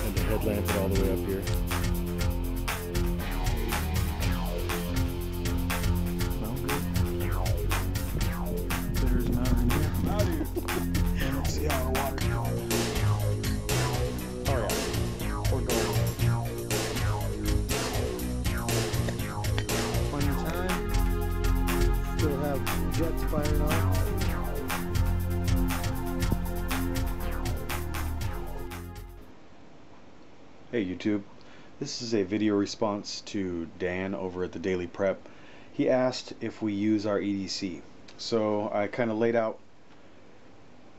And the headlamps are all the way up here. Sound good? There's mountain here. Howdy. See how our water goes. Oh yeah, we're going. Plenty of time. Still have jets firing off. Hey YouTube, this is a video response to Dan over at the Daily Prep. He asked if we use our EDC. So I kind of laid out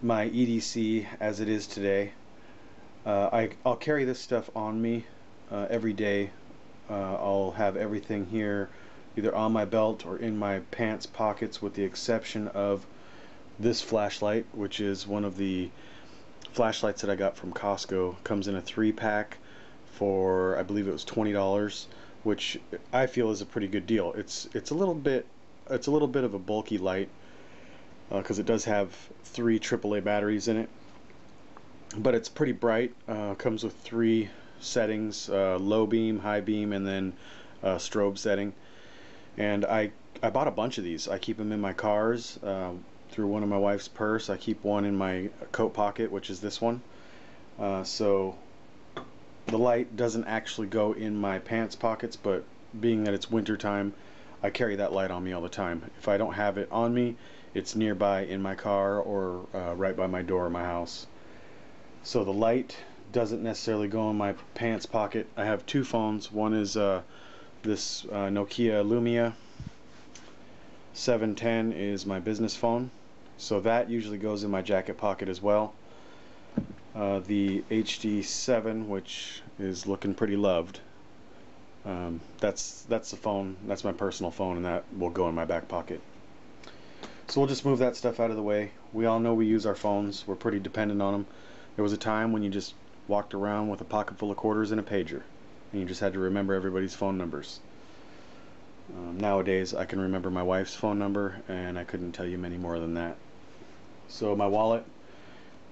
my EDC as it is today. I'll carry this stuff on me every day. I'll have everything here either on my belt or in my pants pockets, with the exception of this flashlight, which is one of the flashlights that I got from Costco. Comes in a 3-pack for, I believe it was $20, which I feel is a pretty good deal. It's a little bit of a bulky light because it does have 3 AAA batteries in it, but it's pretty bright. Comes with 3 settings: low beam, high beam, and then strobe setting. And I bought a bunch of these. I keep them in my cars through one of my wife's purse. I keep one in my coat pocket, which is this one. So the light doesn't actually go in my pants pockets, but being that it's winter time, I carry that light on me all the time. If I don't have it on me, it's nearby in my car or right by my door in my house. So the light doesn't necessarily go in my pants pocket. I have 2 phones. One is this Nokia Lumia 710 is my business phone, so that usually goes in my jacket pocket as well. The HD7, which is looking pretty loved, that's the phone. That's my personal phone, and that will go in my back pocket. So we'll just move that stuff out of the way. We all know we use our phones. We're pretty dependent on them. There was a time when you just walked around with a pocket full of quarters and a pager, and you just had to remember everybody's phone numbers. Nowadays I can remember my wife's phone number, and I couldn't tell you many more than that. So my wallet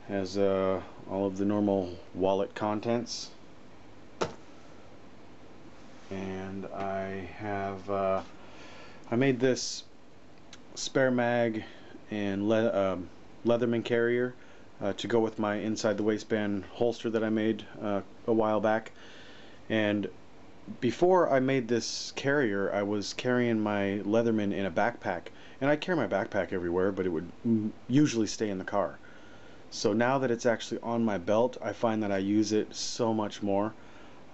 has all of the normal wallet contents, and I have I made this spare mag and Leatherman carrier to go with my inside the waistband holster that I made a while back. And before I made this carrier, I was carrying my Leatherman in a backpack, and I carry my backpack everywhere, but it would usually stay in the car. So now that it's actually on my belt, I find that I use it so much more.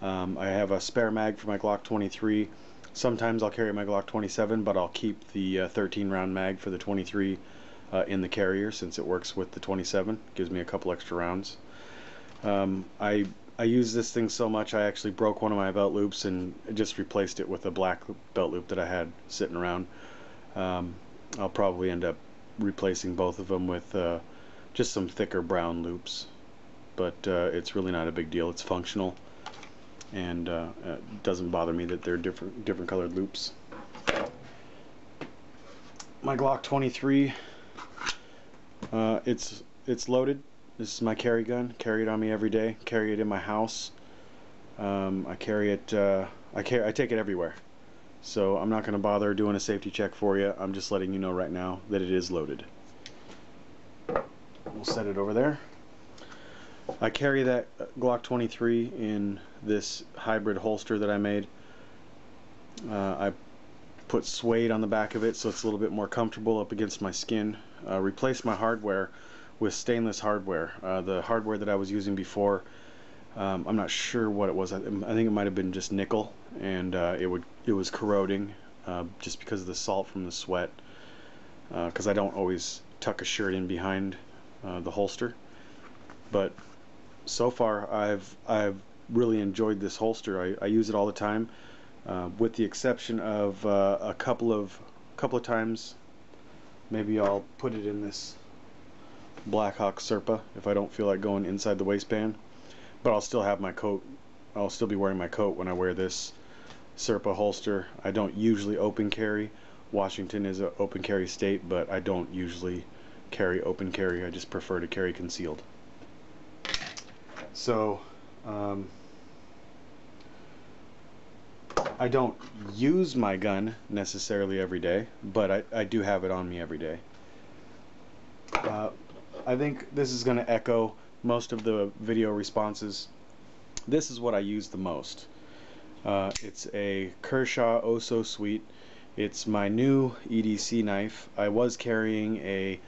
I have a spare mag for my Glock 23. Sometimes I'll carry my Glock 27, but I'll keep the 13 round mag for the 23 in the carrier, since it works with the 27. Gives me a couple extra rounds. I use this thing so much, I actually broke one of my belt loops and just replaced it with a black belt loop that I had sitting around. I'll probably end up replacing both of them with just some thicker brown loops, but it's really not a big deal. It's functional, and it doesn't bother me that they're different colored loops. My Glock 23, it's loaded. This is my carry gun. Carry it on me every day. Carry it in my house. I carry it. I take it everywhere. So I'm not going to bother doing a safety check for you. I'm just letting you know right now that it is loaded. We'll set it over there. I carry that Glock 23 in this hybrid holster that I made. I put suede on the back of it so it's a little bit more comfortable up against my skin. Replaced my hardware with stainless hardware. The hardware that I was using before, I'm not sure what it was. I think it might have been just nickel, and it was corroding just because of the salt from the sweat. Because I don't always tuck a shirt in behind the holster. But so far, I've really enjoyed this holster. I use it all the time, with the exception of a couple of times. Maybe I'll put it in this Blackhawk Serpa if I don't feel like going inside the waistband. But I'll still have my coat. I'll still be wearing my coat when I wear this Serpa holster. I don't usually open carry. Washington is an open carry state, but I don't usually carry open carry. I just prefer to carry concealed. So I don't use my gun necessarily every day, but I do have it on me every day. I think this is going to echo most of the video responses. This is what I use the most. It's a Kershaw Oh So Sweet. It's my new EDC knife. I was carrying a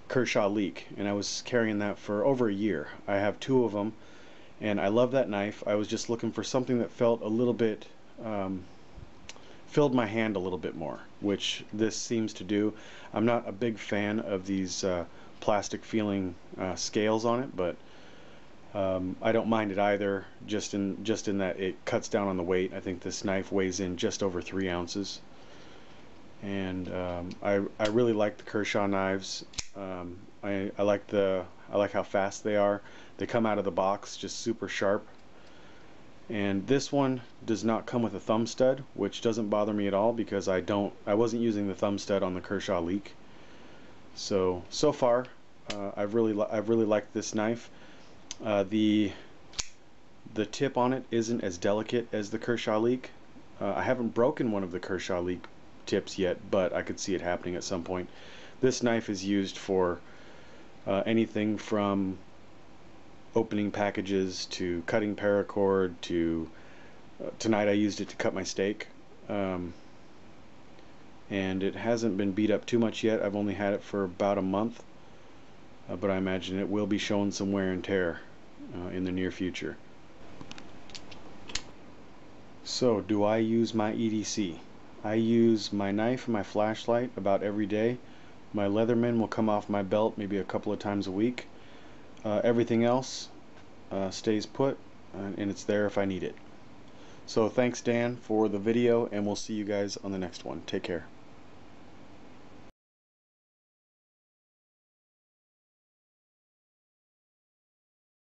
Kershaw Leek, and I was carrying that for over a year. I have two of them, and I love that knife. I was just looking for something that felt a little bit, filled my hand a little bit more, which this seems to do. I'm not a big fan of these plastic feeling scales on it, but I don't mind it either, just in that it cuts down on the weight. I think this knife weighs in just over 3 ounces, and I really like the Kershaw knives. I like how fast they are. They come out of the box just super sharp. And this one does not come with a thumb stud, which doesn't bother me at all because I wasn't using the thumb stud on the Kershaw Leek. So far, I've really liked this knife. The tip on it isn't as delicate as the Kershaw Leek. I haven't broken one of the Kershaw Leek tips yet, but I could see it happening at some point. This knife is used for anything from opening packages to cutting paracord to tonight I used it to cut my steak, and it hasn't been beat up too much yet. I've only had it for about a month, but I imagine it will be showing some wear and tear in the near future. So, do I use my EDC? I use my knife and my flashlight about every day. My Leatherman will come off my belt maybe a couple of times a week. Everything else stays put, and it's there if I need it. So thanks, Dan, for the video, and we'll see you guys on the next one. Take care.